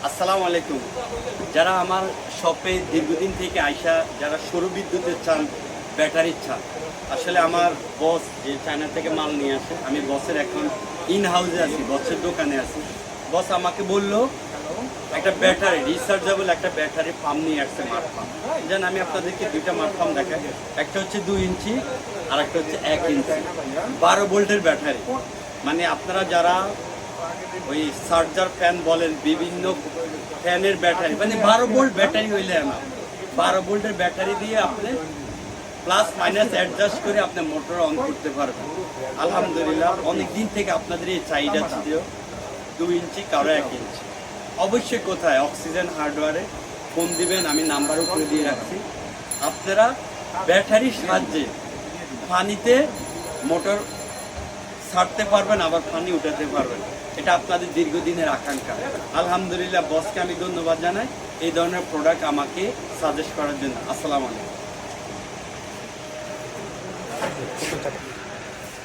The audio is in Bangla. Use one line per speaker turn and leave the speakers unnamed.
আসসালামু আলাইকুম। যারা আমার শপে দীর্ঘদিন থেকে আইসা যারা সৌর বিদ্যুতের চান, ব্যাটারির চান, আসলে আমার বস যে চায়না থেকে মাল নিয়ে আসে, আমি বসের এখন ইন হাউসে আছি, বসের দোকানে আছি। বস আমাকে বললো একটা ব্যাটারি রিচার্জেবল একটা ব্যাটারি পাম্প নিয়ে আসছে, মাঠ পাম্প। যেন আমি আপনাদেরকে দুইটা মাঠ পাম্প দেখাই। একটা হচ্ছে 2 ইঞ্চি আর একটা হচ্ছে 1 ইঞ্চি 12 ভোল্টের ব্যাটারি। মানে আপনারা যারা ওই চার্জার ফ্যান বলেন, বিভিন্ন ফ্যানের ব্যাটারি, মানে 12 ভোল্ট ব্যাটারি হইলে না, 12 ভোল্টের ব্যাটারি দিয়ে আপনি প্লাস মাইনাস অ্যাডজাস্ট করে আপনি মোটর অন করতে পারবেন। আলহামদুলিল্লাহ অনেক দিন থেকে আপনাদের এই চাহিদা ছিল 2 ইঞ্চি কারো 1 ইঞ্চি। অবশ্যই কোথায় অক্সিজেন হার্ডওয়্যারে ফোন দিবেন, আমি নাম্বার উপরে দিয়ে রাখছি। আপনারা ব্যাটারির সাহায্যে পানিতে মোটর ছাড়তে পারবেন, আবার পানি উঠাতে পারবেন। এটা আপনাদের দীর্ঘদিনের আকাঙ্ক্ষা। আলহামদুলিল্লাহ বসকে আমি ধন্যবাদ জানাই এই ধরনের প্রোডাক্ট আমাকে সাজেস্ট করার জন্য। আসসালামু আলাইকুম।